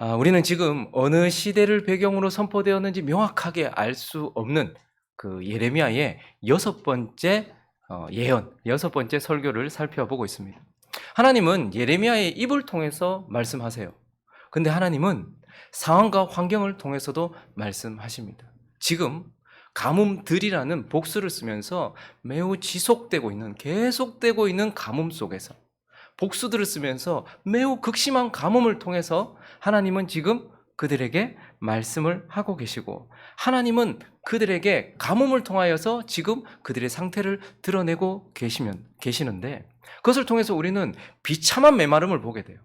우리는 지금 어느 시대를 배경으로 선포되었는지 명확하게 알 수 없는 그 예레미야의 6번째 예언, 6번째 설교를 살펴보고 있습니다. 하나님은 예레미야의 입을 통해서 말씀하세요. 근데 하나님은 상황과 환경을 통해서도 말씀하십니다. 지금 가뭄들이라는 복수를 쓰면서 매우 지속되고 있는, 계속되고 있는 가뭄 속에서 복수들을 쓰면서 매우 극심한 가뭄을 통해서 하나님은 지금 그들에게 말씀을 하고 계시고, 하나님은 그들에게 가뭄을 통하여서 지금 그들의 상태를 드러내고 계시는데, 그것을 통해서 우리는 비참한 메마름을 보게 돼요.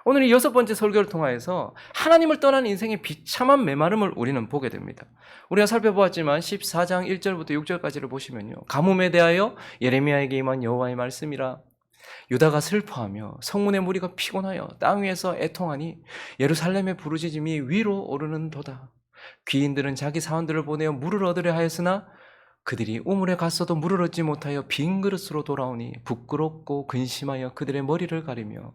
오늘 이 6번째 설교를 통하여서 하나님을 떠난 인생의 비참한 메마름을 우리는 보게 됩니다. 우리가 살펴보았지만 14장 1절부터 6절까지를 보시면요, 가뭄에 대하여 예레미야에게 임한 여호와의 말씀이라. 유다가 슬퍼하며 성문의 무리가 피곤하여 땅 위에서 애통하니 예루살렘의 부르짖음이 위로 오르는도다. 귀인들은 자기 사원들을 보내어 물을 얻으려 하였으나 그들이 우물에 갔어도 물을 얻지 못하여 빈 그릇으로 돌아오니 부끄럽고 근심하여 그들의 머리를 가리며,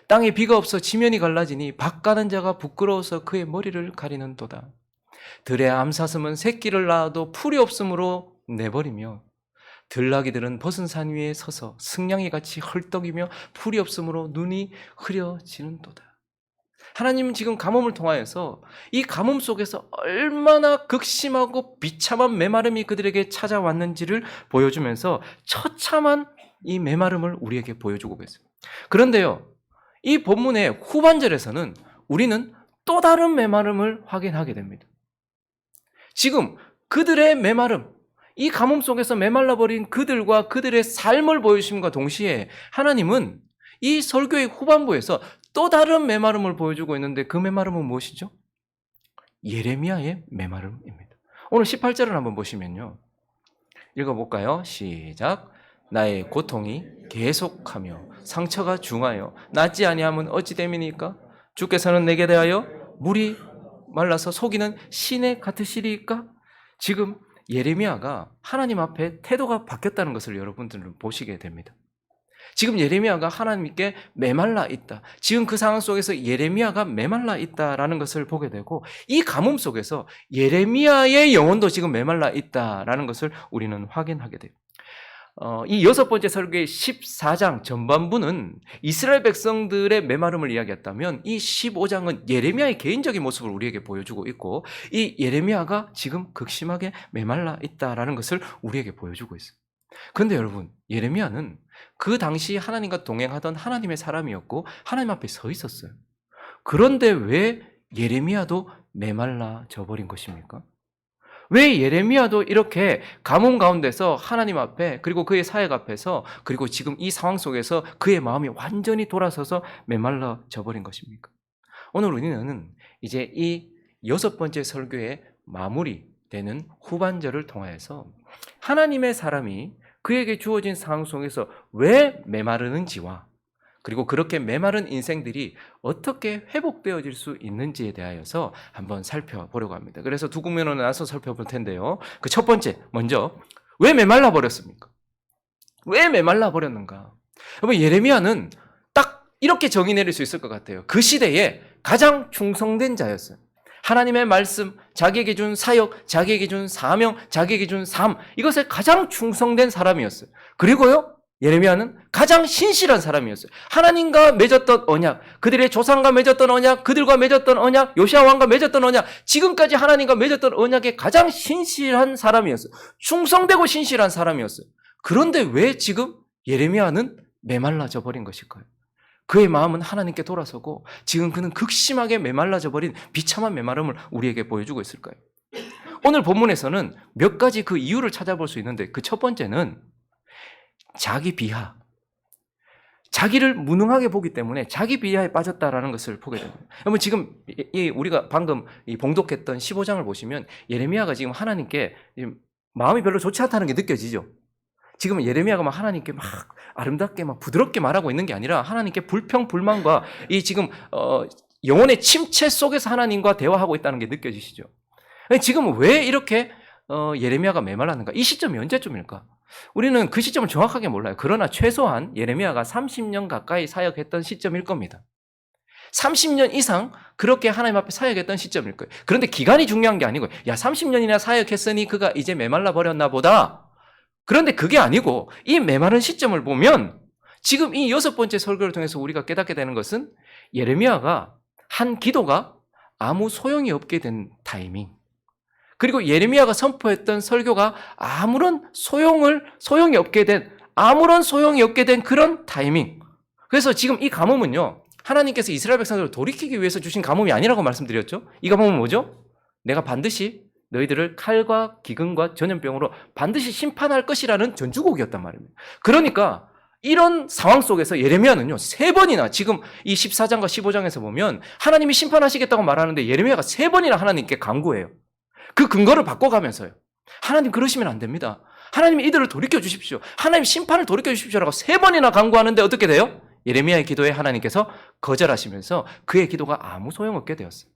땅에 비가 없어 지면이 갈라지니 밭 가는 자가 부끄러워서 그의 머리를 가리는도다. 들의 암사슴은 새끼를 낳아도 풀이 없으므로 내버리며, 들나귀들은 벗은 산 위에 서서 승냥이같이 헐떡이며 풀이 없으므로 눈이 흐려지는도다. 하나님은 지금 가뭄을 통하여서 이 가뭄 속에서 얼마나 극심하고 비참한 메마름이 그들에게 찾아왔는지를 보여주면서 처참한 이 메마름을 우리에게 보여주고 계세요. 그런데요, 이 본문의 후반절에서는 우리는 또 다른 메마름을 확인하게 됩니다. 지금 그들의 메마름, 이 가뭄 속에서 메말라버린 그들과 그들의 삶을 보여주심과 동시에 하나님은 이 설교의 후반부에서 또 다른 메마름을 보여주고 있는데, 그 메마름은 무엇이죠? 예레미야의 메마름입니다. 오늘 18절을 한번 보시면요, 읽어볼까요? 시작. 나의 고통이 계속하며 상처가 중하여 낫지 아니함은 어찌 됨이니까? 주께서는 내게 대하여 물이 말라서 속이는 시내 같으시리까? 지금 예레미야가 하나님 앞에 태도가 바뀌었다는 것을 여러분들은 보시게 됩니다. 지금 예레미야가 하나님께 메말라 있다, 지금 그 상황 속에서 예레미야가 메말라 있다라는 것을 보게 되고, 이 가뭄 속에서 예레미야의 영혼도 지금 메말라 있다라는 것을 우리는 확인하게 돼요. 이 6번째 설교의 14장 전반부는 이스라엘 백성들의 메마름을 이야기했다면, 이 15장은 예레미야의 개인적인 모습을 우리에게 보여주고 있고, 이 예레미야가 지금 극심하게 메말라 있다라는 것을 우리에게 보여주고 있어요. 그런데 여러분, 예레미야는 그 당시 하나님과 동행하던 하나님의 사람이었고 하나님 앞에 서 있었어요. 그런데 왜 예레미야도 메말라져 버린 것입니까? 왜 예레미야도 이렇게 가뭄 가운데서 하나님 앞에, 그리고 그의 사역 앞에서, 그리고 지금 이 상황 속에서 그의 마음이 완전히 돌아서서 메말라져 버린 것입니까? 오늘 우리는 이제 이 6번째 설교의 마무리되는 후반절을 통하여서 하나님의 사람이 그에게 주어진 상황 속에서 왜 메마르는지와, 그리고 그렇게 메마른 인생들이 어떻게 회복되어질 수 있는지에 대하여서 한번 살펴보려고 합니다. 그래서 두 국면으로 나눠서 살펴볼 텐데요, 그 첫 번째, 먼저 왜 메말라 버렸습니까? 왜 메말라 버렸는가? 여러분, 예레미야는 딱 이렇게 정의 내릴 수 있을 것 같아요. 그 시대에 가장 충성된 자였어요. 하나님의 말씀, 자기에게 준 사역, 자기에게 준 사명, 자기에게 준 삶, 이것에 가장 충성된 사람이었어요. 그리고요, 예레미야는 가장 신실한 사람이었어요. 하나님과 맺었던 언약, 그들의 조상과 맺었던 언약, 그들과 맺었던 언약, 요시야 왕과 맺었던 언약, 지금까지 하나님과 맺었던 언약에 가장 신실한 사람이었어요. 충성되고 신실한 사람이었어요. 그런데 왜 지금 예레미야는 메말라져 버린 것일까요? 그의 마음은 하나님께 돌아서고 지금 그는 극심하게 메말라져 버린 비참한 메마름을 우리에게 보여주고 있을까요? 오늘 본문에서는 몇 가지 그 이유를 찾아볼 수 있는데, 그 첫 번째는 자기 비하, 자기를 무능하게 보기 때문에 자기 비하에 빠졌다라는 것을 보게 됩니다. 여러분, 지금 우리가 방금 봉독했던 15장을 보시면 예레미야가 지금 하나님께 마음이 별로 좋지 않다는 게 느껴지죠. 지금 예레미야가 막 하나님께 막 아름답게 막 부드럽게 말하고 있는 게 아니라 하나님께 불평, 불만과 이 지금 영혼의 침체 속에서 하나님과 대화하고 있다는 게 느껴지시죠. 지금 왜 이렇게 예레미야가 메말랐는가? 이 시점이 언제쯤일까? 우리는 그 시점을 정확하게 몰라요. 그러나 최소한 예레미야가 30년 가까이 사역했던 시점일 겁니다. 30년 이상 그렇게 하나님 앞에 사역했던 시점일 거예요. 그런데 기간이 중요한 게 아니고, 야, 30년이나 사역했으니 그가 이제 메말라 버렸나 보다. 그런데 그게 아니고, 이 메마른 시점을 보면 지금 이 6번째 설교를 통해서 우리가 깨닫게 되는 것은 예레미야가 한 기도가 아무 소용이 없게 된 타이밍, 그리고 예레미야가 선포했던 설교가 아무런 소용이 없게 된 그런 타이밍. 그래서 지금 이 가뭄은요, 하나님께서 이스라엘 백성들을 돌이키기 위해서 주신 가뭄이 아니라고 말씀드렸죠. 이 가뭄은 뭐죠? 내가 반드시 너희들을 칼과 기근과 전염병으로 반드시 심판할 것이라는 전주곡이었단 말입니다. 그러니까 이런 상황 속에서 예레미야는요, 3번이나 지금 이 14장과 15장에서 보면 하나님이 심판하시겠다고 말하는데 예레미야가 3번이나 하나님께 간구해요. 그 근거를 바꿔가면서요. 하나님 그러시면 안 됩니다. 하나님 이들을 돌이켜 주십시오. 하나님 심판을 돌이켜 주십시오라고 3번이나 간구하는데 어떻게 돼요? 예레미야의 기도에 하나님께서 거절하시면서 그의 기도가 아무 소용없게 되었어요.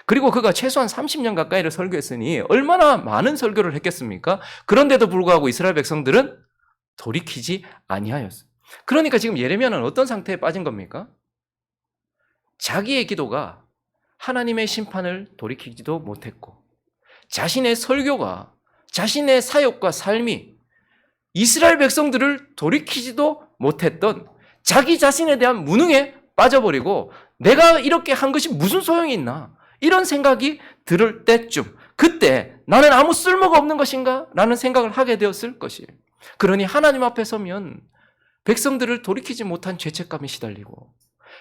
그리고 그가 최소한 30년 가까이를 설교했으니 얼마나 많은 설교를 했겠습니까? 그런데도 불구하고 이스라엘 백성들은 돌이키지 아니하였어요. 그러니까 지금 예레미야는 어떤 상태에 빠진 겁니까? 자기의 기도가 하나님의 심판을 돌이키지도 못했고, 자신의 설교가, 자신의 사역과 삶이 이스라엘 백성들을 돌이키지도 못했던 자기 자신에 대한 무능에 빠져버리고, 내가 이렇게 한 것이 무슨 소용이 있나, 이런 생각이 들을 때쯤, 그때 나는 아무 쓸모가 없는 것인가? 라는 생각을 하게 되었을 것이에요. 그러니 하나님 앞에 서면 백성들을 돌이키지 못한 죄책감에 시달리고,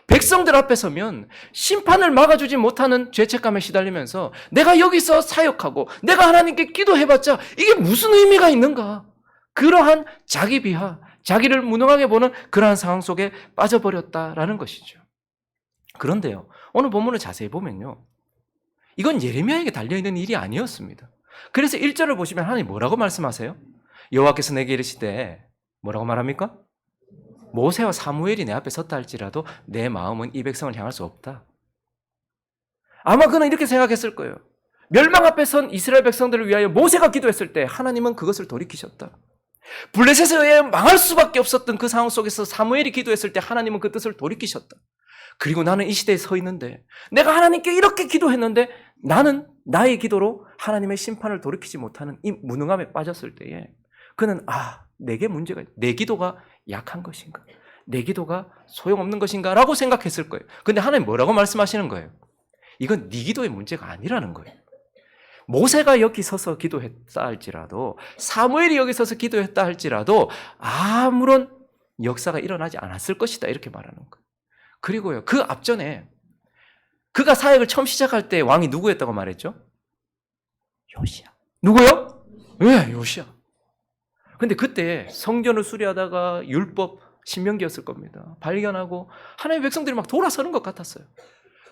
백성들 앞에 서면 심판을 막아주지 못하는 죄책감에 시달리면서 내가 여기서 사역하고 내가 하나님께 기도해봤자 이게 무슨 의미가 있는가? 그러한 자기 비하, 자기를 무능하게 보는 그러한 상황 속에 빠져버렸다라는 것이죠. 그런데요, 오늘 본문을 자세히 보면요, 이건 예레미야에게 달려있는 일이 아니었습니다. 그래서 1절을 보시면 하나님 뭐라고 말씀하세요? 여호와께서 내게 이르시되, 뭐라고 말합니까? 모세와 사무엘이 내 앞에 섰다 할지라도 내 마음은 이 백성을 향할 수 없다. 아마 그는 이렇게 생각했을 거예요. 멸망 앞에 선 이스라엘 백성들을 위하여 모세가 기도했을 때 하나님은 그것을 돌이키셨다. 블레셋에 의해 망할 수밖에 없었던 그 상황 속에서 사무엘이 기도했을 때 하나님은 그 뜻을 돌이키셨다. 그리고 나는 이 시대에 서 있는데, 내가 하나님께 이렇게 기도했는데 나는 나의 기도로 하나님의 심판을 돌이키지 못하는 이 무능함에 빠졌을 때에 그는 내게 문제가, 내 기도가 약한 것인가? 내 기도가 소용없는 것인가? 라고 생각했을 거예요. 근데 하나님 뭐라고 말씀하시는 거예요? 이건 네 기도의 문제가 아니라는 거예요. 모세가 여기 서서 기도했다 할지라도, 사무엘이 여기 서서 기도했다 할지라도 아무런 역사가 일어나지 않았을 것이다, 이렇게 말하는 거예요. 그리고요, 그 앞전에 그가 사역을 처음 시작할 때 왕이 누구였다고 말했죠? 요시야. 누구요? 네, 요시야. 근데 그때 성전을 수리하다가 율법, 신명기였을 겁니다. 발견하고 하나님의 백성들이 막 돌아서는 것 같았어요.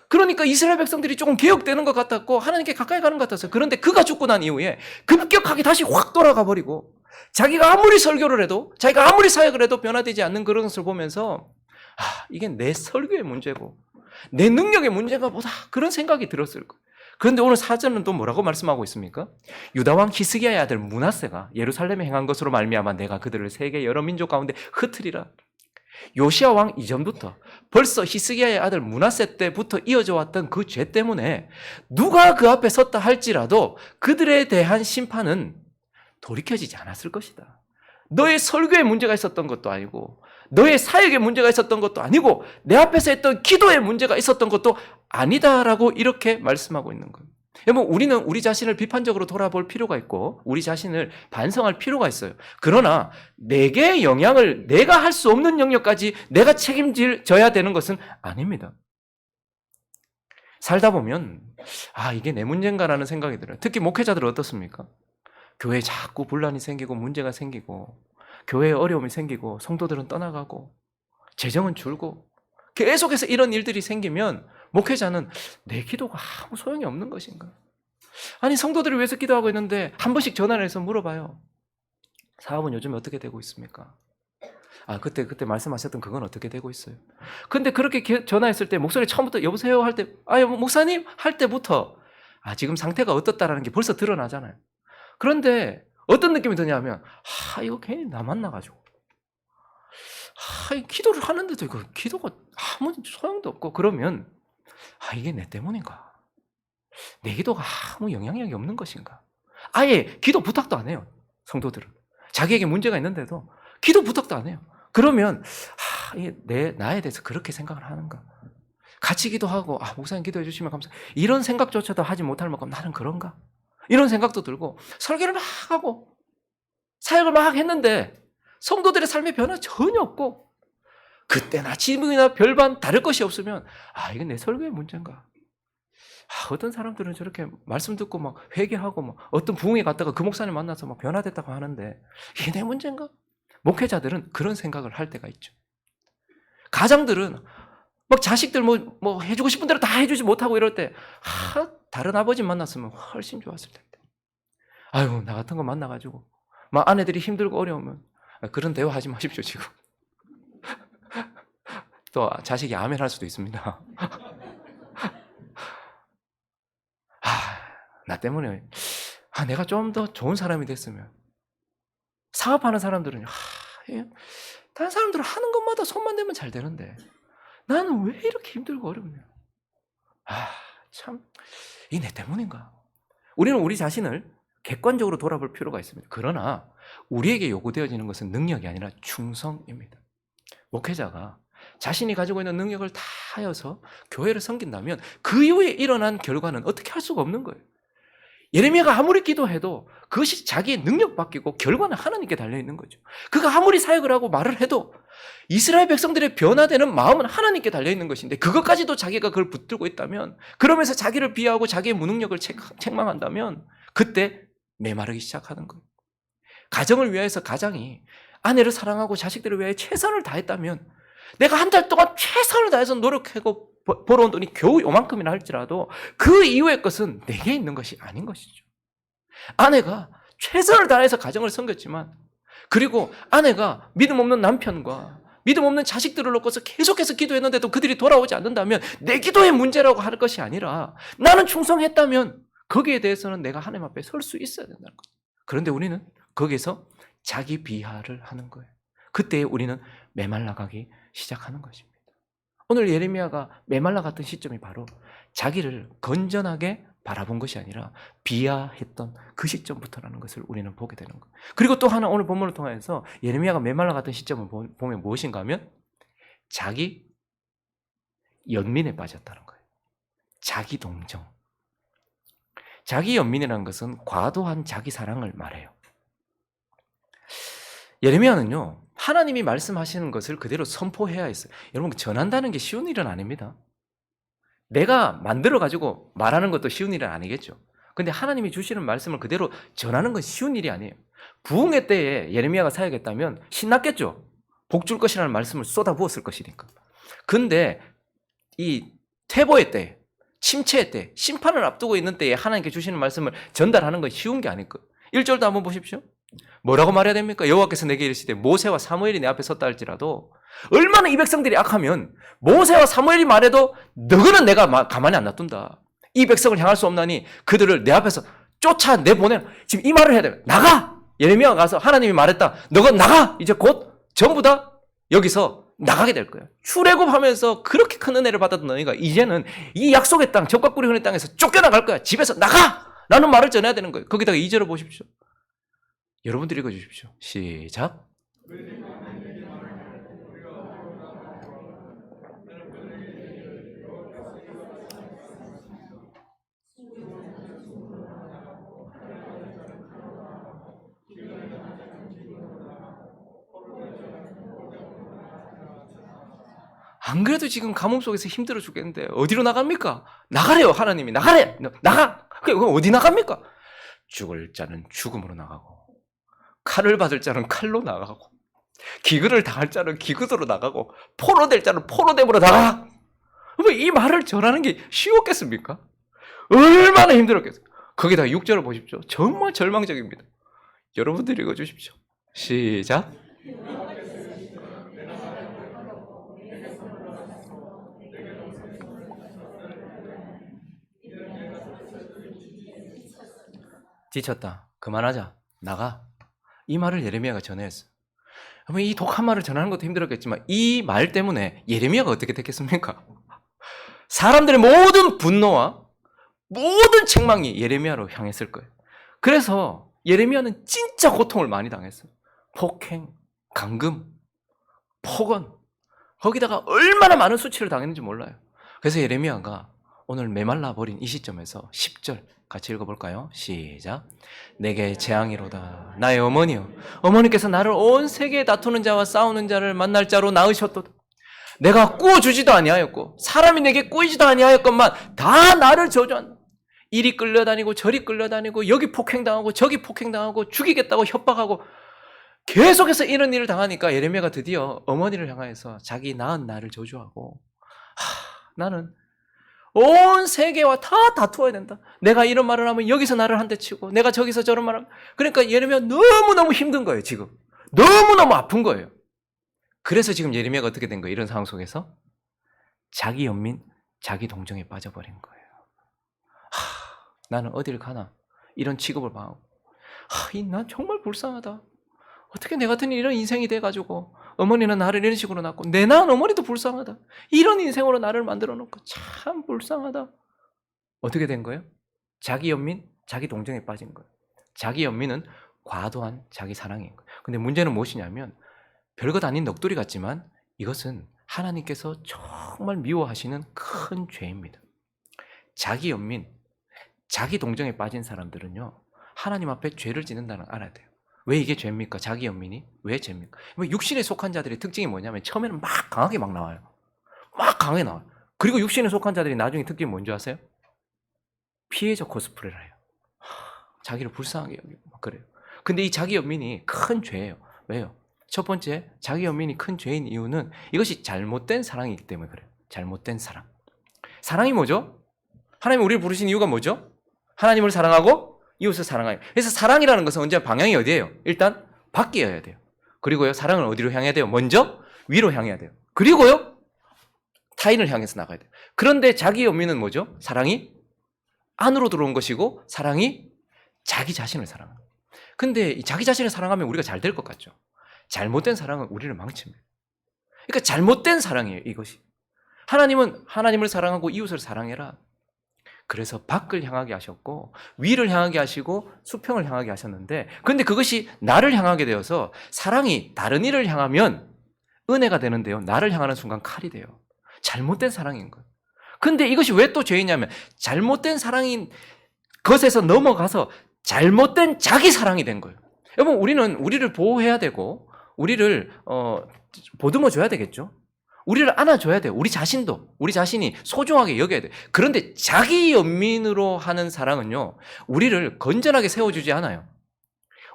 그러니까 이스라엘 백성들이 조금 개혁되는 것 같았고 하나님께 가까이 가는 것 같았어요. 그런데 그가 죽고 난 이후에 급격하게 다시 확 돌아가 버리고, 자기가 아무리 설교를 해도, 자기가 아무리 사역을 해도 변화되지 않는 그런 것을 보면서 이게 내 설교의 문제고 내 능력의 문제가 보다, 그런 생각이 들었을 거예요. 그런데 오늘 사전은 또 뭐라고 말씀하고 있습니까? 유다 왕 히스기야의 아들 므낫세가 예루살렘에 행한 것으로 말미암아 내가 그들을 세계 여러 민족 가운데 흩으리라. 요시야 왕 이전부터 벌써 히스기야의 아들 므낫세 때부터 이어져 왔던 그 죄 때문에 누가 그 앞에 섰다 할지라도 그들에 대한 심판은 돌이켜지지 않았을 것이다. 너의 설교에 문제가 있었던 것도 아니고, 너의 사역에 문제가 있었던 것도 아니고, 내 앞에서 했던 기도에 문제가 있었던 것도 아니다라고 이렇게 말씀하고 있는 거예요. 여러분, 우리는 우리 자신을 비판적으로 돌아볼 필요가 있고 우리 자신을 반성할 필요가 있어요. 그러나 내게 영향을, 내가 할 수 없는 영역까지 내가 책임져야 되는 것은 아닙니다. 살다 보면 이게 내 문제인가라는 생각이 들어요. 특히 목회자들은 어떻습니까? 교회에 자꾸 분란이 생기고 문제가 생기고 교회에 어려움이 생기고 성도들은 떠나가고 재정은 줄고 계속해서 이런 일들이 생기면 목회자는 내 기도가 아무 소용이 없는 것인가? 아니, 성도들을 위해서 기도하고 있는데 한 번씩 전화를 해서 물어봐요. 사업은 요즘에 어떻게 되고 있습니까? 그때 말씀하셨던 그건 어떻게 되고 있어요? 근데 그렇게 전화했을 때 목소리 처음부터 여보세요 할 때, 목사님 할 때부터 지금 상태가 어떻다라는 게 벌써 드러나잖아요. 그런데 어떤 느낌이 드냐면 이거 괜히 나 만나가지고 기도를 하는데도 이거 기도가 아무 소용도 없고, 그러면 이게 내 때문인가? 내 기도가 아무 영향력이 없는 것인가? 아예 기도 부탁도 안 해요. 성도들은 자기에게 문제가 있는데도 기도 부탁도 안 해요. 그러면 이게 나에 대해서 그렇게 생각을 하는가? 같이 기도하고 목사님 기도해 주시면 감사해요. 이런 생각조차도 하지 못할 만큼 나는 그런가? 이런 생각도 들고 설교를 막 하고 사역을 막 했는데 성도들의 삶의 변화 전혀 없고 그때나 지금이나 별반 다를 것이 없으면 이건 내 설교의 문제인가? 어떤 사람들은 저렇게 말씀 듣고 막 회개하고 막 어떤 부흥회 갔다가 그 목사님 만나서 막 변화됐다고 하는데 이게 내 문제인가? 목회자들은 그런 생각을 할 때가 있죠. 가장들은 막 자식들 뭐 해주고 싶은 대로 다 해주지 못하고 이럴 때 다른 아버지 만났으면 훨씬 좋았을 텐데. 아유, 나 같은 거 만나가지고 막 아내들이 힘들고 어려우면 그런 대화하지 마십시오 지금. 또 자식이 아멘 할 수도 있습니다. 나 때문에 내가 좀 더 좋은 사람이 됐으면. 사업하는 사람들은 다른 사람들은 하는 것마다 손만 대면 잘 되는데 나는 왜 이렇게 힘들고 어렵냐. 참, 이 내 때문인가? 우리는 우리 자신을 객관적으로 돌아볼 필요가 있습니다. 그러나 우리에게 요구되어지는 것은 능력이 아니라 충성입니다. 목회자가 자신이 가지고 있는 능력을 다 하여서 교회를 섬긴다면 그 이후에 일어난 결과는 어떻게 할 수가 없는 거예요. 예레미야가 아무리 기도해도 그것이 자기의 능력 바뀌고 결과는 하나님께 달려있는 거죠. 그가 아무리 사역을 하고 말을 해도 이스라엘 백성들의 변화되는 마음은 하나님께 달려있는 것인데 그것까지도 자기가 그걸 붙들고 있다면, 그러면서 자기를 비하하고 자기의 무능력을 책망한다면 그때 메마르기 시작하는 거예요. 가정을 위해서 가장이 아내를 사랑하고 자식들을 위해 최선을 다했다면, 내가 한 달 동안 최선을 다해서 노력하고 벌어온 돈이 겨우 요만큼이나 할지라도 그 이후의 것은 내게 있는 것이 아닌 것이죠. 아내가 최선을 다해서 가정을 섬겼지만, 그리고 아내가 믿음 없는 남편과 믿음 없는 자식들을 놓고서 계속해서 기도했는데도 그들이 돌아오지 않는다면 내 기도의 문제라고 할 것이 아니라 나는 충성했다면 거기에 대해서는 내가 하나님 앞에 설 수 있어야 된다는 거죠. 그런데 우리는 거기서 자기 비하를 하는 거예요. 그때 우리는 메말라가기 시작하는 것입니다. 오늘 예레미야가 메말라갔던 시점이 바로 자기를 건전하게 바라본 것이 아니라 비하했던 그 시점부터라는 것을 우리는 보게 되는 거예요. 그리고 또 하나 오늘 본문을 통해서 예레미야가 메말라갔던 시점을 보면 무엇인가 하면 자기 연민에 빠졌다는 거예요. 자기 동정. 자기 연민이라는 것은 과도한 자기 사랑을 말해요. 예레미야는요, 하나님이 말씀하시는 것을 그대로 선포해야 했어요. 여러분, 전한다는 게 쉬운 일은 아닙니다. 내가 만들어가지고 말하는 것도 쉬운 일은 아니겠죠. 근데 하나님이 주시는 말씀을 그대로 전하는 건 쉬운 일이 아니에요. 부흥회 때에 예레미야가 사역했다면 신났겠죠. 복 줄 것이라는 말씀을 쏟아부었을 것이니까. 근데 이 퇴보의 때, 침체의 때, 심판을 앞두고 있는 때에 하나님께 주시는 말씀을 전달하는 건 쉬운 게 아닐 거예요. 1절도 한번 보십시오. 뭐라고 말해야 됩니까? 여호와께서 내게 이르시되 모세와 사무엘이 내 앞에 섰다 할지라도, 얼마나 이 백성들이 악하면 모세와 사무엘이 말해도 너희는 내가 가만히 안 놔둔다. 이 백성을 향할 수 없나니 그들을 내 앞에서 쫓아내보내. 지금 이 말을 해야 돼요. 나가! 예레미야가 가서 하나님이 말했다. 너가 나가! 이제 곧 전부 다 여기서 나가게 될 거야. 출애굽하면서 그렇게 큰 은혜를 받았던 너희가 이제는 이 약속의 땅, 적과 꿀이 흐르는 땅에서 쫓겨나갈 거야. 집에서 나가! 라는 말을 전해야 되는 거예요. 거기다가 2절을 보십시오. 여러분들이 읽어주십시오. 시작. 안 그래도 지금 가뭄 속에서 힘들어 죽겠는데 어디로 나갑니까? 나가래요. 하나님이 나가래. 나가. 그럼 어디 나갑니까? 죽을 자는 죽음으로 나가고, 칼을 받을 자는 칼로 나가고, 기근을 당할 자는 기근으로 나가고, 포로될 자는 포로됨으로 나가. 이 말을 전하는 게 쉬웠겠습니까? 얼마나 힘들었겠어요. 거기다가 6절을 보십시오. 정말 절망적입니다. 여러분들이 읽어주십시오. 시작. 지쳤다. 그만하자. 나가. 이 말을 예레미야가 전했어요. 이 독한 말을 전하는 것도 힘들었겠지만 이 말 때문에 예레미야가 어떻게 됐겠습니까? 사람들의 모든 분노와 모든 책망이 예레미야로 향했을 거예요. 그래서 예레미야는 진짜 고통을 많이 당했어요. 폭행, 감금, 폭언, 거기다가 얼마나 많은 수치를 당했는지 몰라요. 그래서 예레미야가 오늘 메말라 버린 이 시점에서 10절 같이 읽어볼까요? 시작. 내게 재앙이로다 나의 어머니여, 어머니께서 나를 온 세계에 다투는 자와 싸우는 자를 만날 자로 낳으셨도다. 내가 꾸어주지도 아니하였고 사람이 내게 꾸이지도 아니하였건만 다 나를 저주한다. 이리 끌려다니고 저리 끌려다니고 여기 폭행당하고 저기 폭행당하고 죽이겠다고 협박하고 계속해서 이런 일을 당하니까 예레미야가 드디어 어머니를 향하여서 자기 낳은 나를 저주하고, 나는 온 세계와 다 다투어야 된다. 내가 이런 말을 하면 여기서 나를 한 대 치고 내가 저기서 저런 말을 하면, 그러니까 예레미야 너무너무 힘든 거예요. 지금 너무너무 아픈 거예요. 그래서 지금 예레미야가 어떻게 된 거예요? 이런 상황 속에서 자기 연민, 자기 동정에 빠져버린 거예요. 나는 어딜 가나 이런 취급을 받고, 난 정말 불쌍하다. 어떻게 내 같은 이런 인생이 돼가지고 어머니는 나를 이런 식으로 낳고 내 낳은 어머니도 불쌍하다. 이런 인생으로 나를 만들어 놓고 참 불쌍하다. 어떻게 된 거예요? 자기 연민, 자기 동정에 빠진 거예요. 자기 연민은 과도한 자기 사랑인 거예요. 근데 문제는 무엇이냐면 별것 아닌 넋두리 같지만 이것은 하나님께서 정말 미워하시는 큰 죄입니다. 자기 연민, 자기 동정에 빠진 사람들은요, 하나님 앞에 죄를 짓는다는 걸 알아야 돼요. 왜 이게 죄입니까? 자기 연민이 왜 죄입니까? 육신에 속한 자들의 특징이 뭐냐면 처음에는 막 강하게 막 나와요. 막 강하게 나와요. 그리고 육신에 속한 자들이 나중에 특징이 뭔지 아세요? 피해자 코스프레를 해요. 자기를 불쌍하게 여기고 막 그래요. 근데 이 자기 연민이 큰 죄예요. 왜요? 첫 번째, 자기 연민이 큰 죄인 이유는 이것이 잘못된 사랑이기 때문에 그래요. 잘못된 사랑. 사랑이 뭐죠? 하나님 우리를 부르신 이유가 뭐죠? 하나님을 사랑하고 이웃을 사랑하여. 그래서 사랑이라는 것은 언제 방향이 어디예요? 일단 밖이어야 돼요. 그리고요, 사랑은 어디로 향해야 돼요? 먼저 위로 향해야 돼요. 그리고요, 타인을 향해서 나가야 돼요. 그런데 자기 연민은 뭐죠? 사랑이 안으로 들어온 것이고 사랑이 자기 자신을 사랑합니다. 근데 자기 자신을 사랑하면 우리가 잘 될 것 같죠? 잘못된 사랑은 우리를 망칩니다. 그러니까 잘못된 사랑이에요, 이것이. 하나님은 하나님을 사랑하고 이웃을 사랑해라. 그래서 밖을 향하게 하셨고 위를 향하게 하시고 수평을 향하게 하셨는데, 근데 그것이 나를 향하게 되어서 사랑이 다른 이를 향하면 은혜가 되는데요, 나를 향하는 순간 칼이 돼요. 잘못된 사랑인 거예요. 근데 이것이 왜 또 죄이냐면 잘못된 사랑인 것에서 넘어가서 잘못된 자기 사랑이 된 거예요. 여러분, 우리는 우리를 보호해야 되고 우리를 보듬어 줘야 되겠죠. 우리를 안아줘야 돼요. 우리 자신도, 우리 자신이 소중하게 여겨야 돼요. 그런데 자기 연민으로 하는 사랑은요, 우리를 건전하게 세워주지 않아요.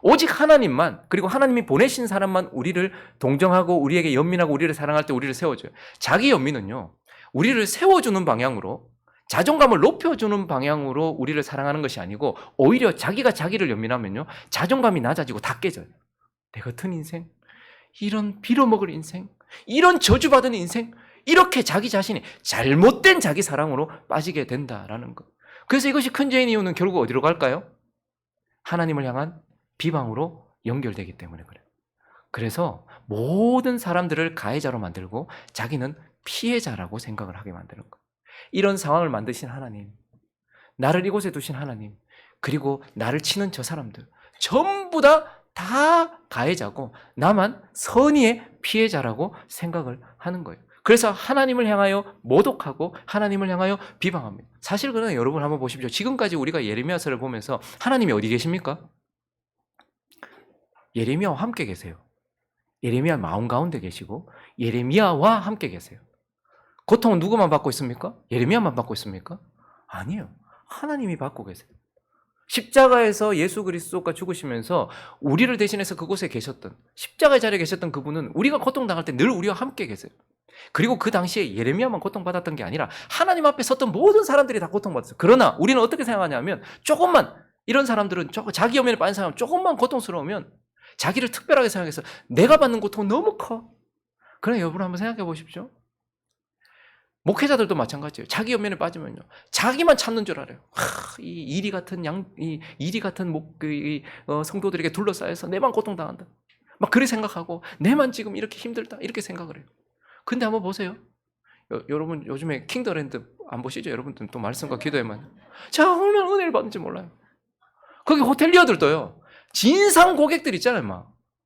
오직 하나님만, 그리고 하나님이 보내신 사람만 우리를 동정하고 우리에게 연민하고 우리를 사랑할 때 우리를 세워줘요. 자기 연민은요, 우리를 세워주는 방향으로, 자존감을 높여주는 방향으로 우리를 사랑하는 것이 아니고 오히려 자기가 자기를 연민하면요, 자존감이 낮아지고 다 깨져요. 내 같은 인생, 이런 빌어먹을 인생, 이런 저주받은 인생, 이렇게 자기 자신이 잘못된 자기 사랑으로 빠지게 된다라는 것. 그래서 이것이 큰 죄인 이유는 결국 어디로 갈까요? 하나님을 향한 비방으로 연결되기 때문에 그래요. 그래서 모든 사람들을 가해자로 만들고 자기는 피해자라고 생각을 하게 만드는 거예요. 이런 상황을 만드신 하나님, 나를 이곳에 두신 하나님, 그리고 나를 치는 저 사람들 전부 다 가해자고 나만 선의의 피해자라고 생각을 하는 거예요. 그래서 하나님을 향하여 모독하고 하나님을 향하여 비방합니다. 사실 그러나 여러분 한번 보십시오. 지금까지 우리가 예레미야서를 보면서 하나님이 어디 계십니까? 예레미야와 함께 계세요. 예레미야 마음 가운데 계시고 예레미야와 함께 계세요. 고통은 누구만 받고 있습니까? 예레미야만 받고 있습니까? 아니에요. 하나님이 받고 계세요. 십자가에서 예수 그리스도가 죽으시면서 우리를 대신해서 그곳에 계셨던, 십자가의 자리에 계셨던 그분은 우리가 고통당할 때 늘 우리와 함께 계세요. 그리고 그 당시에 예레미야만 고통받았던 게 아니라 하나님 앞에 섰던 모든 사람들이 다 고통받았어요. 그러나 우리는 어떻게 생각하냐면, 조금만, 이런 사람들은 자기 연민에 빠진 사람은 조금만 고통스러우면 자기를 특별하게 생각해서 내가 받는 고통은 너무 커. 그러나 여러분 한번 생각해 보십시오. 목회자들도 마찬가지예요. 자기 연민에 빠지면요, 자기만 찾는 줄 알아요. 이 이리 같은 성도들에게 둘러싸여서 내만 고통당한다. 막 그렇게 생각하고 내만 지금 이렇게 힘들다 이렇게 생각을 해요. 근데 한번 보세요. 여러분 요즘에 킹더랜드 안 보시죠? 여러분들 또 말씀과 기도에만. 자, 얼마나 은혜를 받는지 몰라요. 거기 호텔리어들도요. 진상 고객들 있잖아요,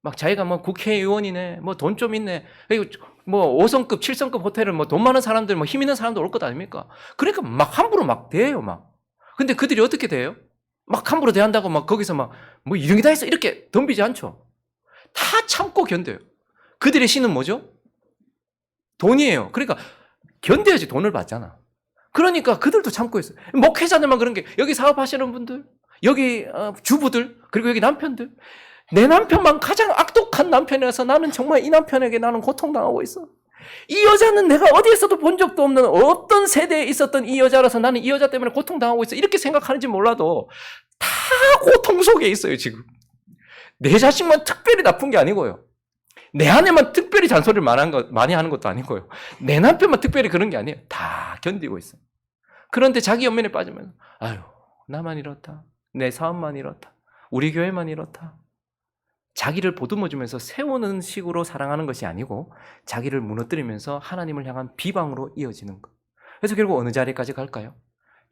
막 자기가 뭐 국회의원이네, 뭐 돈 좀 있네. 그리고 뭐 5성급, 7성급 호텔은 뭐 돈 많은 사람들, 뭐 힘 있는 사람들 올 것 아닙니까? 그러니까 막 함부로 막 대해요, 막. 근데 그들이 어떻게 대해요? 막 함부로 대한다고 막 거기서 막 뭐 이런 게 다 있어 이렇게 덤비지 않죠. 다 참고 견뎌요. 그들의 신은 뭐죠? 돈이에요. 그러니까 견뎌야지 돈을 받잖아. 그러니까 그들도 참고 있어요. 목회자들만 그런 게, 여기 사업하시는 분들, 여기 주부들, 그리고 여기 남편들, 내 남편만 가장 악독한 남편이라서 나는 정말 이 남편에게 나는 고통당하고 있어. 이 여자는 내가 어디에서도 본 적도 없는 어떤 세대에 있었던 이 여자라서 나는 이 여자 때문에 고통당하고 있어. 이렇게 생각하는지 몰라도 다 고통 속에 있어요, 지금. 내 자식만 특별히 나쁜 게 아니고요. 내 아내만 특별히 잔소리를 많이 하는 것도 아니고요. 내 남편만 특별히 그런 게 아니에요. 다 견디고 있어요. 그런데 자기 연민에 빠지면, 아유, 나만 이렇다. 내 사업만 이렇다. 우리 교회만 이렇다. 자기를 보듬어주면서 세우는 식으로 사랑하는 것이 아니고 자기를 무너뜨리면서 하나님을 향한 비방으로 이어지는 것. 그래서 결국 어느 자리까지 갈까요?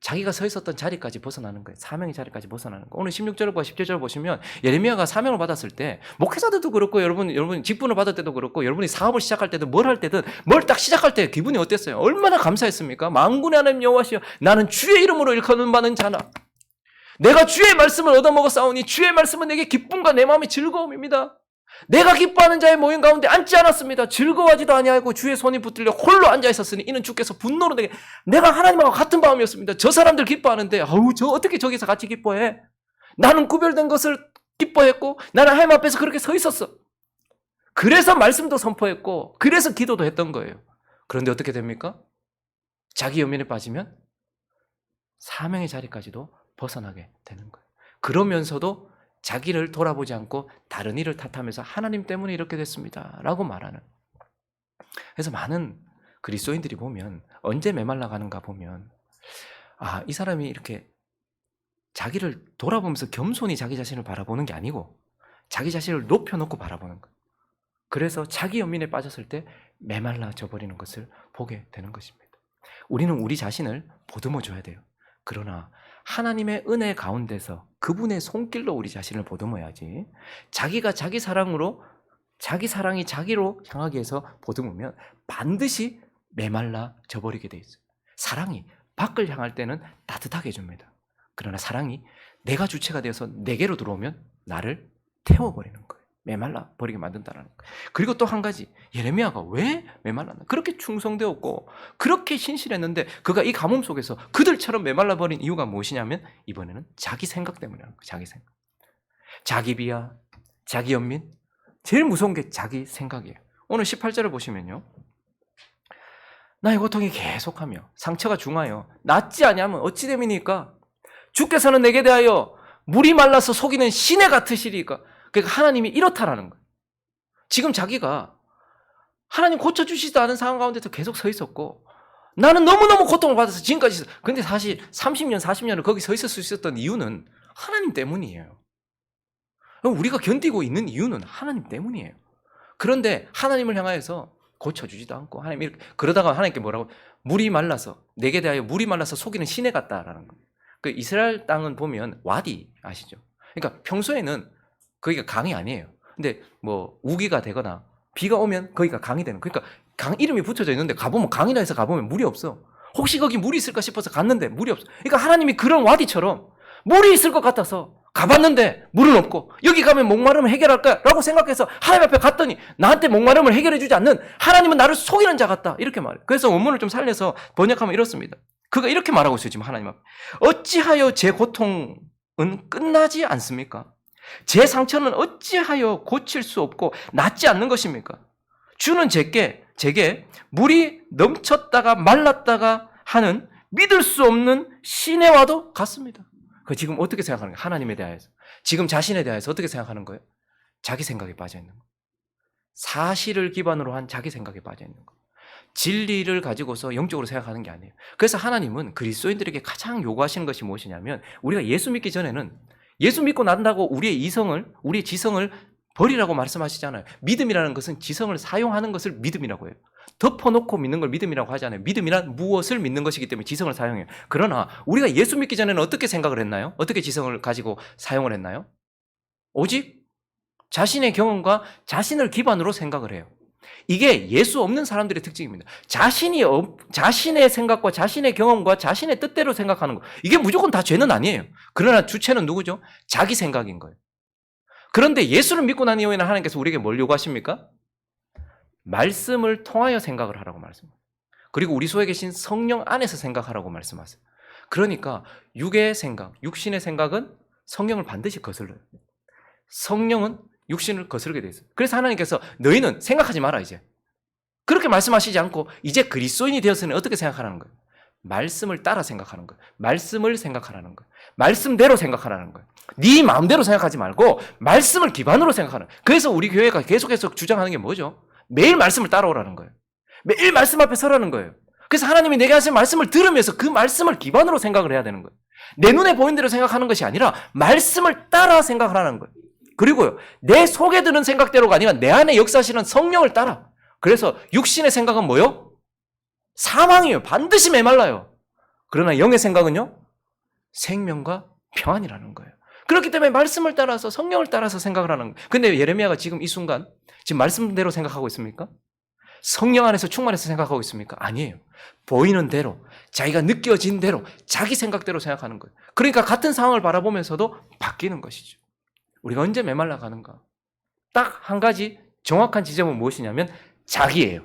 자기가 서 있었던 자리까지 벗어나는 거예요. 사명의 자리까지 벗어나는 거예요. 오늘 16절과 17절 보시면 예레미야가 사명을 받았을 때, 목회자들도 그렇고 여러분 직분을 받을 때도 그렇고 여러분이 사업을 시작할 때든 뭘 할 때든 뭘 딱 시작할 때 기분이 어땠어요? 얼마나 감사했습니까? 만군의 하나님 여호와시여, 나는 주의 이름으로 일컫는 바는 자나 내가 주의 말씀을 얻어먹었사오니 주의 말씀은 내게 기쁨과 내 마음의 즐거움입니다. 내가 기뻐하는 자의 모임 가운데 앉지 않았습니다. 즐거워하지도 아니하고 주의 손이 붙들려 홀로 앉아 있었으니 이는 주께서 분노로 내가 하나님하고 같은 마음이었습니다. 저 사람들 기뻐하는데 저 어떻게 저기서 같이 기뻐해? 나는 구별된 것을 기뻐했고 나는 하나님 앞에서 그렇게 서 있었어. 그래서 말씀도 선포했고 그래서 기도도 했던 거예요. 그런데 어떻게 됩니까? 자기 연민에 빠지면 사명의 자리까지도 벗어나게 되는 거예요. 그러면서도 자기를 돌아보지 않고 다른 일을 탓하면서 하나님 때문에 이렇게 됐습니다 라고 말하는. 그래서 많은 그리스도인들이 보면 언제 메말라 가는가 보면, 이 사람이 이렇게 자기를 돌아보면서 겸손히 자기 자신을 바라보는 게 아니고 자기 자신을 높여놓고 바라보는 거예요. 그래서 자기 연민에 빠졌을 때 메말라져 버리는 것을 보게 되는 것입니다. 우리는 우리 자신을 보듬어 줘야 돼요. 그러나 하나님의 은혜 가운데서 그분의 손길로 우리 자신을 보듬어야지, 자기가 자기 사랑으로, 자기 사랑이 자기로 향하기 위해서 보듬으면 반드시 메말라져 버리게 돼 있어요. 사랑이 밖을 향할 때는 따뜻하게 해줍니다. 그러나 사랑이 내가 주체가 되어서 내게로 들어오면 나를 태워버리는 거예요. 메말라 버리게 만든다는 거예요. 그리고 또 한 가지, 예레미야가 왜 메말랐나? 그렇게 충성되었고 그렇게 신실했는데 그가 이 가뭄 속에서 그들처럼 메말라 버린 이유가 무엇이냐면 이번에는 자기 생각 때문이라는 거예요. 자기 생각, 자기 비하, 자기 연민. 제일 무서운 게 자기 생각이에요. 오늘 18절을 보시면요, 나의 고통이 계속하며 상처가 중하여 낫지 아니하면 어찌 됨이니까? 주께서는 내게 대하여 물이 말라서 속이는 시내 같으시리까? 그러니까 하나님이 이렇다라는 거예요. 지금 자기가 하나님 고쳐주시지도 않은 상황 가운데서 계속 서 있었고 나는 너무너무 고통을 받아서 지금까지 있어. 근데 사실 30년, 40년을 거기 서 있을 수 있었던 이유는 하나님 때문이에요. 우리가 견디고 있는 이유는 하나님 때문이에요. 그런데 하나님을 향하여서 고쳐주지도 않고 하나님 이렇게, 그러다가 하나님께 뭐라고? 물이 말라서, 내게 대하여 물이 말라서 속이는 시내 같다라는 거예요. 그 이스라엘 땅은 보면 와디 아시죠? 그러니까 평소에는 거기가 강이 아니에요. 근데 뭐 우기가 되거나 비가 오면 거기가 강이 되는. 그러니까 강 이름이 붙여져 있는데 가보면, 강이라 해서 가보면 물이 없어. 혹시 거기 물이 있을까 싶어서 갔는데 물이 없어. 그러니까 하나님이 그런 와디처럼 물이 있을 것 같아서 가봤는데 물은 없고 여기 가면 목마름을 해결할까? 라고 생각해서 하나님 앞에 갔더니 나한테 목마름을 해결해 주지 않는 하나님은 나를 속이는 자 같다. 이렇게 말해요. 그래서 원문을 좀 살려서 번역하면 이렇습니다. 그가 이렇게 말하고 있어요. 지금 하나님 앞에. 어찌하여 제 고통은 끝나지 않습니까? 제 상처는 어찌하여 고칠 수 없고 낫지 않는 것입니까? 주는 제게 물이 넘쳤다가 말랐다가 하는 믿을 수 없는 시내와도 같습니다. 그 지금 어떻게 생각하는 거예요? 하나님에 대해서. 지금 자신에 대해서 어떻게 생각하는 거예요? 자기 생각에 빠져 있는 거예요. 사실을 기반으로 한 자기 생각에 빠져 있는 거예요. 진리를 가지고서 영적으로 생각하는 게 아니에요. 그래서 하나님은 그리스도인들에게 가장 요구하시는 것이 무엇이냐면, 우리가 예수 믿기 전에는, 예수 믿고 난다고 우리의 우리의 지성을 버리라고 말씀하시잖아요. 믿음이라는 것은 지성을 사용하는 것을 믿음이라고 해요. 덮어놓고 믿는 걸 믿음이라고 하지 않아요. 믿음이란 무엇을 믿는 것이기 때문에 지성을 사용해요. 그러나 우리가 예수 믿기 전에는 어떻게 생각을 했나요? 어떻게 지성을 가지고 사용을 했나요? 오직 자신의 경험과 자신을 기반으로 생각을 해요. 이게 예수 없는 사람들의 특징입니다. 자신의 생각과 자신의 경험과 자신의 뜻대로 생각하는 거. 이게 무조건 다 죄는 아니에요. 그러나 주체는 누구죠? 자기 생각인 거예요. 그런데 예수를 믿고 난 이후에는 하나님께서 우리에게 뭘 요구하십니까? 말씀을 통하여 생각을 하라고 말씀합니다. 그리고 우리 속에 계신 성령 안에서 생각하라고 말씀하세요. 그러니까 육의 생각, 육신의 생각은 성령을 반드시 거슬러요. 성령은 육신을 거스르게 돼 있어요. 그래서 하나님께서 너희는 생각하지 마라 이제. 그렇게 말씀하시지 않고 이제 그리스도인이 되었으니 어떻게 생각하라는 거예요? 말씀을 따라 생각하는 거예요. 말씀을 생각하라는 거예요. 말씀대로 생각하라는 거예요. 네 마음대로 생각하지 말고 말씀을 기반으로 생각하는 거예요. 그래서 우리 교회가 계속해서 주장하는 게 뭐죠? 매일 말씀을 따라오라는 거예요. 매일 말씀 앞에 서라는 거예요. 그래서 하나님이 내게 하신 말씀을 들으면서 그 말씀을 기반으로 생각을 해야 되는 거예요. 내 눈에 보이는 대로 생각하는 것이 아니라 말씀을 따라 생각하라는 거예요. 그리고요, 내 속에 드는 생각대로가 아니라 내 안에 역사하시는 성령을 따라. 그래서 육신의 생각은 뭐요? 사망이에요. 반드시 메말라요. 그러나 영의 생각은요? 생명과 평안이라는 거예요. 그렇기 때문에 말씀을 따라서 성령을 따라서 생각을 하는 거예요. 근데 예레미야가 지금 이 순간 지금 말씀대로 생각하고 있습니까? 성령 안에서 충만해서 생각하고 있습니까? 아니에요. 보이는 대로, 자기가 느껴진 대로, 자기 생각대로 생각하는 거예요. 그러니까 같은 상황을 바라보면서도 바뀌는 것이죠. 우리가 언제 메말라 가는가? 딱 한 가지 정확한 지점은 무엇이냐면 자기예요.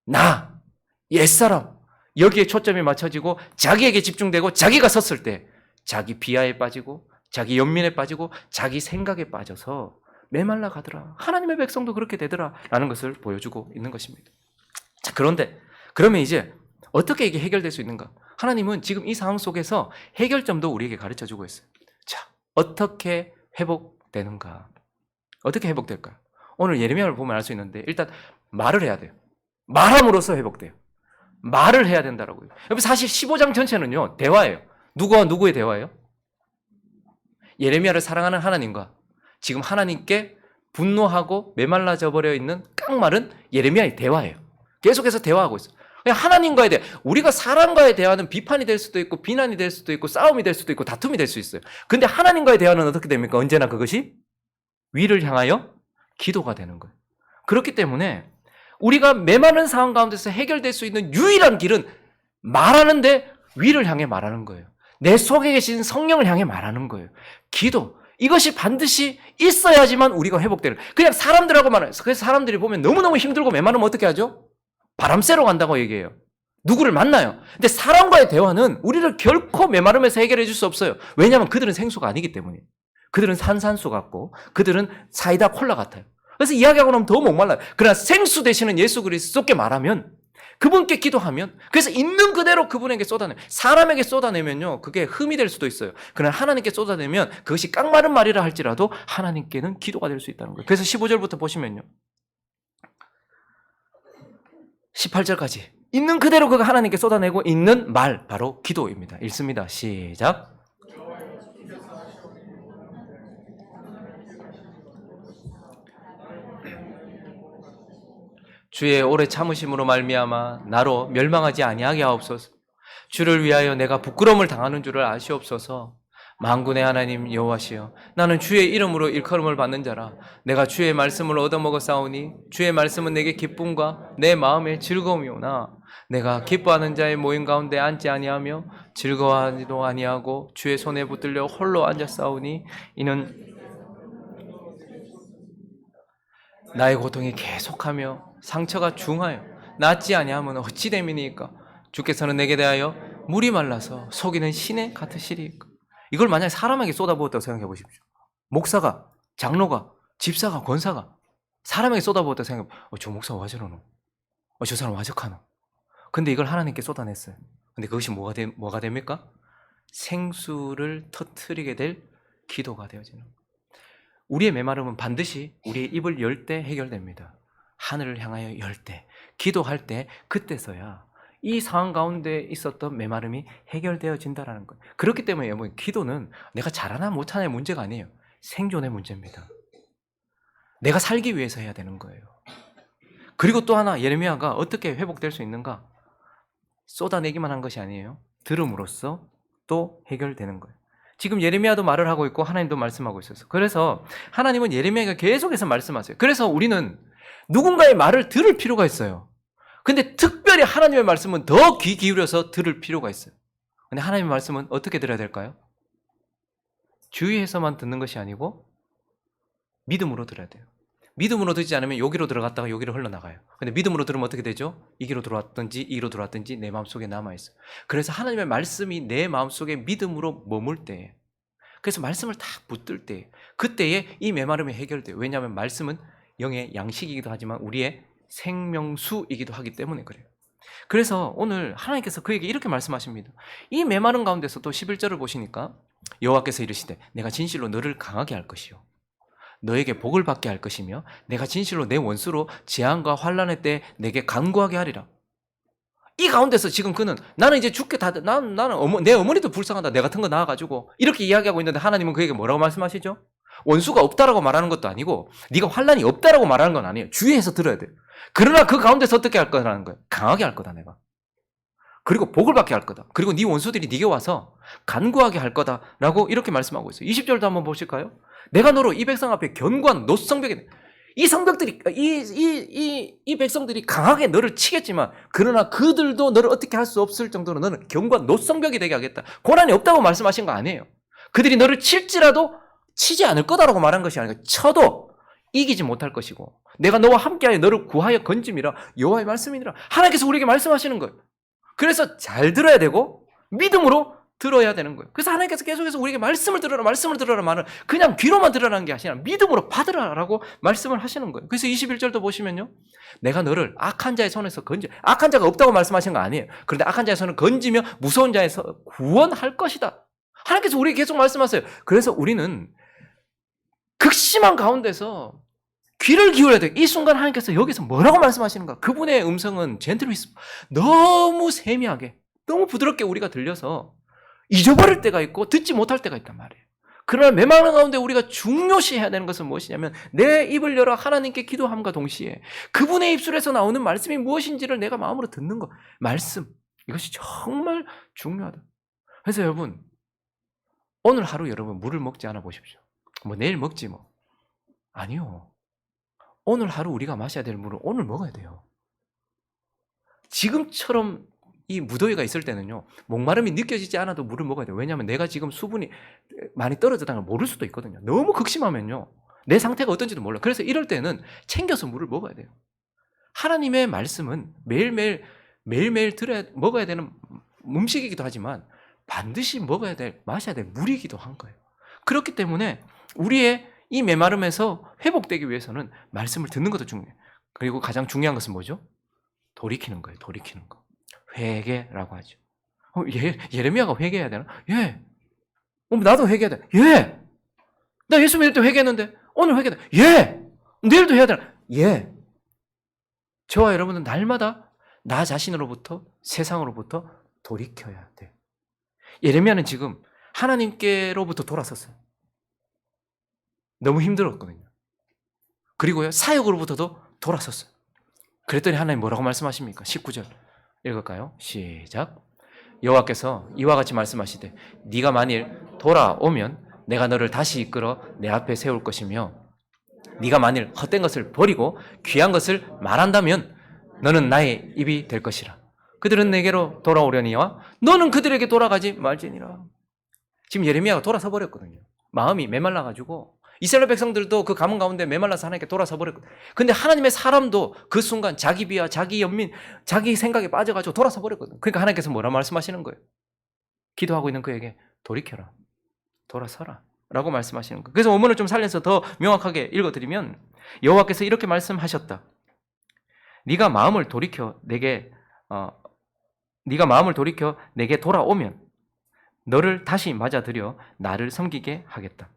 나, 옛사람. 여기에 초점이 맞춰지고 자기에게 집중되고 자기가 섰을 때 자기 비하에 빠지고 자기 연민에 빠지고 자기 생각에 빠져서 메말라 가더라. 하나님의 백성도 그렇게 되더라. 라는 것을 보여주고 있는 것입니다. 자, 그런데 그러면 이제 어떻게 이게 해결될 수 있는가? 하나님은 지금 이 상황 속에서 해결점도 우리에게 가르쳐주고 있어요. 자, 어떻게 회복되는가? 어떻게 회복될까요? 오늘 예레미야를 보면 알 수 있는데 일단 말을 해야 돼요. 말함으로써 회복돼요. 말을 해야 된다라고요. 여러분 사실 15장 전체는요. 대화예요. 누구와 누구의 대화예요? 예레미야를 사랑하는 하나님과 지금 하나님께 분노하고 메말라져 버려 있는 깡마른 예레미야의 대화예요. 계속해서 대화하고 있어요. 하나님과의 대화. 우리가 사람과의 대화는 비판이 될 수도 있고 비난이 될 수도 있고 싸움이 될 수도 있고 다툼이 될 수 있어요. 근데 하나님과의 대화는 어떻게 됩니까? 언제나 그것이 위를 향하여 기도가 되는 거예요. 그렇기 때문에 우리가 메마른 상황 가운데서 해결될 수 있는 유일한 길은 말하는데 위를 향해 말하는 거예요. 내 속에 계신 성령을 향해 말하는 거예요. 기도. 이것이 반드시 있어야지만 우리가 회복되는. 그냥 사람들하고 말해요. 그래서 사람들이 보면 너무너무 힘들고 메마르면 어떻게 하죠? 바람 쐬러 간다고 얘기해요. 누구를 만나요. 근데 사람과의 대화는 우리를 결코 메마르면서 해결해 줄 수 없어요. 왜냐하면 그들은 생수가 아니기 때문에. 그들은 산산수 같고 그들은 사이다 콜라 같아요. 그래서 이야기하고 나면 더 목말라요. 그러나 생수 되시는 예수 그리스도께 말하면 그분께 기도하면 그래서 있는 그대로 그분에게 쏟아내요. 사람에게 쏟아내면요 그게 흠이 될 수도 있어요. 그러나 하나님께 쏟아내면 그것이 깡마른 말이라 할지라도 하나님께는 기도가 될 수 있다는 거예요. 그래서 15절부터 보시면요 18절까지 있는 그대로 그가 하나님께 쏟아내고 있는 말 바로 기도입니다. 읽습니다. 시작. 주의 오래 참으심으로 말미암아 나로 멸망하지 아니하게 하옵소서. 주를 위하여 내가 부끄러움을 당하는 줄을 아시옵소서. 만군의 하나님 여호와시여, 나는 주의 이름으로 일컬음을 받는 자라. 내가 주의 말씀을 얻어먹었사오니 주의 말씀은 내게 기쁨과 내 마음의 즐거움이오나 내가 기뻐하는 자의 모임 가운데 앉지 아니하며 즐거워하지도 아니하고 주의 손에 붙들려 홀로 앉았사오니 이는 나의 고통이 계속하며 상처가 중하여 낫지 아니하면 어찌 됨이니까. 주께서는 내게 대하여 물이 말라서 속이는 시내 같으시리이까. 이걸 만약에 사람에게 쏟아부었다고 생각해 보십시오. 목사가, 장로가, 집사가, 권사가 사람에게 쏟아부었다고 생각해 보십시오. 저 목사 와 저러노? 저 사람 와 저카노? 근데 이걸 하나님께 쏟아냈어요. 근데 그것이 뭐가 됩니까? 생수를 터뜨리게 될 기도가 되어지는 거예요. 우리의 메마름은 반드시 우리의 입을 열 때 해결됩니다. 하늘을 향하여 열 때, 기도할 때 그때서야 이 상황 가운데 있었던 메마름이 해결되어진다는 거예요. 그렇기 때문에 여러분 기도는 내가 잘하나 못하나의 문제가 아니에요. 생존의 문제입니다. 내가 살기 위해서 해야 되는 거예요. 그리고 또 하나 예레미야가 어떻게 회복될 수 있는가? 쏟아내기만 한 것이 아니에요. 들음으로써 또 해결되는 거예요. 지금 예레미야도 말을 하고 있고 하나님도 말씀하고 있어서, 그래서 하나님은 예레미야가 계속해서 말씀하세요. 그래서 우리는 누군가의 말을 들을 필요가 있어요. 근데 특별히 하나님의 말씀은 더 귀 기울여서 들을 필요가 있어요. 근데 하나님의 말씀은 어떻게 들어야 될까요? 주의해서만 듣는 것이 아니고 믿음으로 들어야 돼요. 믿음으로 듣지 않으면 여기로 들어갔다가 여기로 흘러나가요. 근데 믿음으로 들으면 어떻게 되죠? 이 길로 들어왔든지 이 길로 들어왔든지 내 마음속에 남아있어요. 그래서 하나님의 말씀이 내 마음속에 믿음으로 머물 때, 그래서 말씀을 다 붙들 때, 그때에 이 메마름이 해결돼요. 왜냐하면 말씀은 영의 양식이기도 하지만 우리의 생명수이기도 하기 때문에 그래요. 그래서 오늘 하나님께서 그에게 이렇게 말씀하십니다. 이 메마른 가운데서 또 11절을 보시니까 여호와께서 이르시되 내가 진실로 너를 강하게 할 것이요 너에게 복을 받게 할 것이며 내가 진실로 내 원수로 재앙과 환난의 때 내게 간구하게 하리라. 이 가운데서 지금 그는 나는 이제 죽게 다 나는 내 어머니도 불쌍하다 내 같은 거 낳아가지고 이렇게 이야기하고 있는데 하나님은 그에게 뭐라고 말씀하시죠? 원수가 없다라고 말하는 것도 아니고 네가 환난이 없다라고 말하는 건 아니에요. 주의해서 들어야 돼요. 그러나 그 가운데서 어떻게 할 거라는 거예요? 강하게 할 거다 내가. 그리고 복을 받게 할 거다. 그리고 네 원수들이 네게 와서 간구하게 할 거다라고 이렇게 말씀하고 있어요. 20절도 한번 보실까요? 내가 너로 이 백성 앞에 견고한 노성벽에 이 성벽들이 이 백성들이 강하게 너를 치겠지만 그러나 그들도 너를 어떻게 할 수 없을 정도로 너는 견고한 노성벽이 되게 하겠다. 고난이 없다고 말씀하신 거 아니에요. 그들이 너를 칠지라도 치지 않을 거다라고 말한 것이 아니라 쳐도 이기지 못할 것이고 내가 너와 함께하여 너를 구하여 건짐이라 여호와의 말씀이니라. 하나님께서 우리에게 말씀하시는 거예요. 그래서 잘 들어야 되고 믿음으로 들어야 되는 거예요. 그래서 하나님께서 계속해서 우리에게 말씀을 들어라 말은 그냥 귀로만 들으라는 게 아니라 믿음으로 받으라라고 말씀을 하시는 거예요. 그래서 21절도 보시면요. 내가 너를 악한 자의 손에서 건져, 악한 자가 없다고 말씀하신 거 아니에요. 그런데 악한 자의 손을 건지며 무서운 자에서 구원할 것이다. 하나님께서 우리에게 계속 말씀하세요. 그래서 우리는 극심한 가운데서 귀를 기울여야 돼. 이 순간 하나님께서 여기서 뭐라고 말씀하시는가? 그분의 음성은 젠틀리스 너무 세미하게, 너무 부드럽게 우리가 들려서 잊어버릴 때가 있고 듣지 못할 때가 있단 말이에요. 그러나 메마른 가운데 우리가 중요시해야 되는 것은 무엇이냐면 내 입을 열어 하나님께 기도함과 동시에 그분의 입술에서 나오는 말씀이 무엇인지를 내가 마음으로 듣는 것. 말씀. 이것이 정말 중요하다. 그래서 여러분 오늘 하루 여러분 물을 먹지 않아 보십시오. 뭐 내일 먹지 뭐. 아니요. 오늘 하루 우리가 마셔야 될 물을 오늘 먹어야 돼요. 지금처럼 이 무더위가 있을 때는요. 목마름이 느껴지지 않아도 물을 먹어야 돼요. 왜냐하면 내가 지금 수분이 많이 떨어졌다는 걸 모를 수도 있거든요. 너무 극심하면요. 내 상태가 어떤지도 몰라. 그래서 이럴 때는 챙겨서 물을 먹어야 돼요. 하나님의 말씀은 매일매일 먹어야 되는 음식이기도 하지만 반드시 마셔야 될 물이기도 한 거예요. 그렇기 때문에 우리의 이 메마름에서 회복되기 위해서는 말씀을 듣는 것도 중요해요. 그리고 가장 중요한 것은 뭐죠? 돌이키는 거예요. 돌이키는 거. 회개라고 하죠. 예레미야가 회개해야 되나? 예. 나도 회개해야 돼. 예. 나 예수 믿을 때 회개했는데 오늘 회개해. 예. 내일도 해야 되나? 예. 저와 여러분은 날마다 나 자신으로부터 세상으로부터 돌이켜야 돼. 예레미야는 지금 하나님께로부터 돌아섰어요. 너무 힘들었거든요. 그리고요 사역으로부터도 돌아섰어요. 그랬더니 하나님 뭐라고 말씀하십니까? 19절 읽을까요? 시작. 여호와께서 이와 같이 말씀하시되 네가 만일 돌아오면 내가 너를 다시 이끌어 내 앞에 세울 것이며 네가 만일 헛된 것을 버리고 귀한 것을 말한다면 너는 나의 입이 될 것이라. 그들은 내게로 돌아오려니와 너는 그들에게 돌아가지 말지니라. 지금 예레미야가 돌아서 버렸거든요. 마음이 메말라가지고 이스라엘 백성들도 그 가뭄 가운데 메말라서 하나님께 돌아서 버렸거든요. 근데 하나님의 사람도 그 순간 자기 비하, 자기 연민, 자기 생각에 빠져가지고 돌아서 버렸거든요. 그러니까 하나님께서 뭐라 말씀하시는 거예요? 기도하고 있는 그에게 돌이켜라, 돌아서라 라고 말씀하시는 거예요. 그래서 원문을 좀 살려서 더 명확하게 읽어드리면 여호와께서 이렇게 말씀하셨다. 네가 마음을 돌이켜 내게 돌아오면 너를 다시 맞아들여 나를 섬기게 하겠다.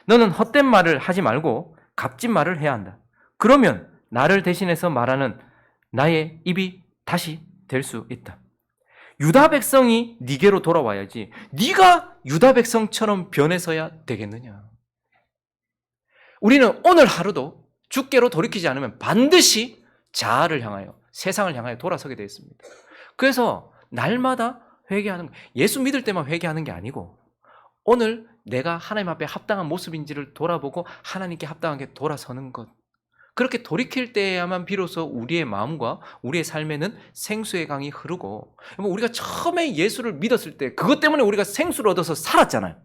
너는 헛된 말을 하지 말고 값진 말을 해야 한다. 그러면 나를 대신해서 말하는 나의 입이 다시 될 수 있다. 유다 백성이 네게로 돌아와야지 네가 유다 백성처럼 변해서야 되겠느냐. 우리는 오늘 하루도 주께로 돌이키지 않으면 반드시 자아를 향하여, 세상을 향하여 돌아서게 되어 있습니다. 그래서 날마다 회개하는, 예수 믿을 때만 회개하는 게 아니고 오늘 내가 하나님 앞에 합당한 모습인지를 돌아보고 하나님께 합당하게 돌아서는 것. 그렇게 돌이킬 때야만 비로소 우리의 마음과 우리의 삶에는 생수의 강이 흐르고, 우리가 처음에 예수를 믿었을 때 그것 때문에 우리가 생수를 얻어서 살았잖아요.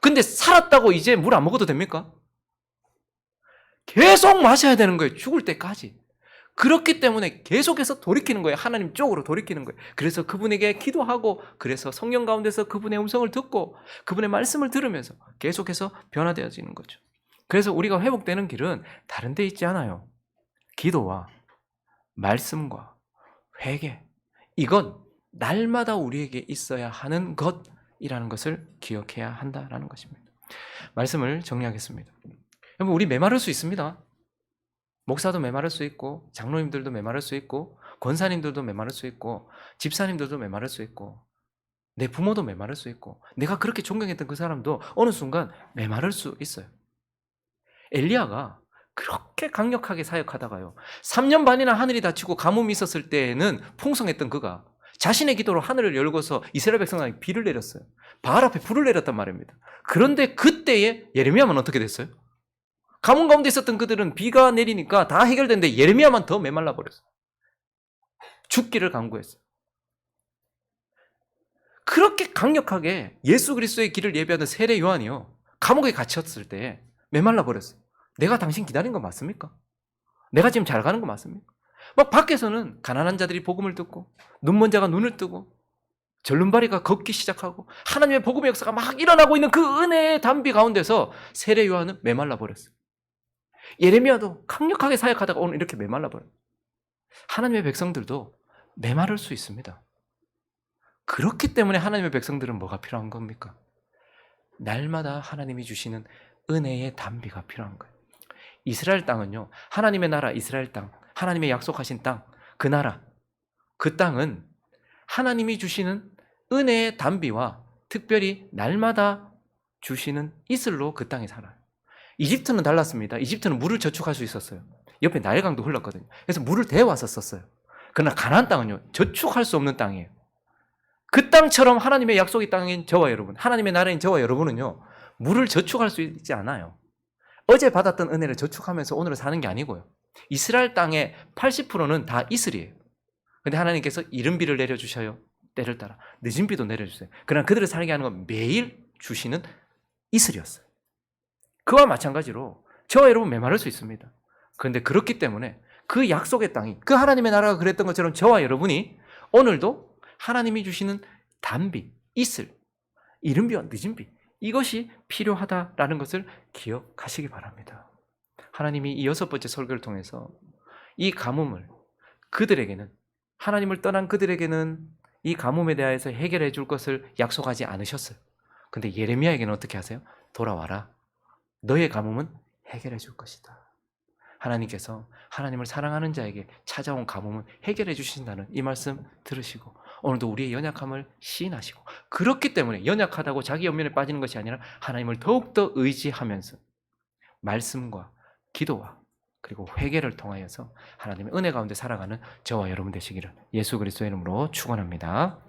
근데 살았다고 이제 물 안 먹어도 됩니까? 계속 마셔야 되는 거예요. 죽을 때까지. 그렇기 때문에 계속해서 돌이키는 거예요. 하나님 쪽으로 돌이키는 거예요. 그래서 그분에게 기도하고, 그래서 성령 가운데서 그분의 음성을 듣고 그분의 말씀을 들으면서 계속해서 변화되어지는 거죠. 그래서 우리가 회복되는 길은 다른 데 있지 않아요. 기도와 말씀과 회개, 이건 날마다 우리에게 있어야 하는 것이라는 것을 기억해야 한다는 것입니다. 말씀을 정리하겠습니다. 여러분, 우리 메마를 수 있습니다. 목사도 메마를 수 있고, 장로님들도 메마를 수 있고, 권사님들도 메마를 수 있고, 집사님들도 메마를 수 있고, 내 부모도 메마를 수 있고, 내가 그렇게 존경했던 그 사람도 어느 순간 메마를 수 있어요. 엘리야가 그렇게 강력하게 사역하다가요, 3년 반이나 하늘이 닫히고 가뭄이 있었을 때에는 풍성했던 그가 자신의 기도로 하늘을 열고서 이스라엘 백성에게 비를 내렸어요. 바알 앞에 불을 내렸단 말입니다. 그런데 그때에 예레미야만 어떻게 됐어요? 가뭄 가운데 있었던 그들은 비가 내리니까 다 해결됐는데 예레미야만 더 메말라 버렸어요. 죽기를 간구했어요. 그렇게 강력하게 예수 그리스도의 길을 예배하던 세례 요한이요, 감옥에 갇혔을 때 메말라 버렸어요. 내가 당신 기다린 거 맞습니까? 내가 지금 잘 가는 거 맞습니까? 막 밖에서는 가난한 자들이 복음을 듣고, 눈먼 자가 눈을 뜨고, 절름발이가 걷기 시작하고, 하나님의 복음의 역사가 막 일어나고 있는 그 은혜의 단비 가운데서 세례 요한은 메말라 버렸어요. 예레미야도 강력하게 사역하다가 오늘 이렇게 메말라 버려요. 하나님의 백성들도 메마를 수 있습니다. 그렇기 때문에 하나님의 백성들은 뭐가 필요한 겁니까? 날마다 하나님이 주시는 은혜의 단비가 필요한 거예요. 이스라엘 땅은요, 하나님의 나라 이스라엘 땅, 하나님의 약속하신 땅, 그 나라, 그 땅은 하나님이 주시는 은혜의 단비와 특별히 날마다 주시는 이슬로 그 땅에 살아요. 이집트는 달랐습니다. 이집트는 물을 저축할 수 있었어요. 옆에 나일강도 흘렀거든요. 그래서 물을 대와서 썼어요. 그러나 가나안 땅은요, 저축할 수 없는 땅이에요. 그 땅처럼 하나님의 약속의 땅인 저와 여러분, 하나님의 나라인 저와 여러분은요, 물을 저축할 수 있지 않아요. 어제 받았던 은혜를 저축하면서 오늘을 사는 게 아니고요, 이스라엘 땅의 80%는 다 이슬이에요. 근데 하나님께서 이른 비를 내려주셔요. 때를 따라 늦은 비도 내려주세요. 그러나 그들을 살게 하는 건 매일 주시는 이슬이었어요. 그와 마찬가지로 저와 여러분 메마를 수 있습니다. 그런데 그렇기 때문에 그 약속의 땅이, 그 하나님의 나라가 그랬던 것처럼 저와 여러분이 오늘도 하나님이 주시는 단비, 이슬, 이른 비와 늦은 비, 이것이 필요하다라는 것을 기억하시기 바랍니다. 하나님이 이 6번째 설교를 통해서 이 가뭄을, 그들에게는, 하나님을 떠난 그들에게는 이 가뭄에 대해서 해결해 줄 것을 약속하지 않으셨어요. 근데 예레미야에게는 어떻게 하세요? 돌아와라. 너의 가뭄은 해결해 줄 것이다. 하나님께서 하나님을 사랑하는 자에게 찾아온 가뭄은 해결해 주신다는 이 말씀 들으시고, 오늘도 우리의 연약함을 시인하시고, 그렇기 때문에 연약하다고 자기 연민에 빠지는 것이 아니라 하나님을 더욱더 의지하면서 말씀과 기도와 그리고 회개를 통하여서 하나님의 은혜 가운데 살아가는 저와 여러분 되시기를 예수 그리스도의 이름으로 축원합니다.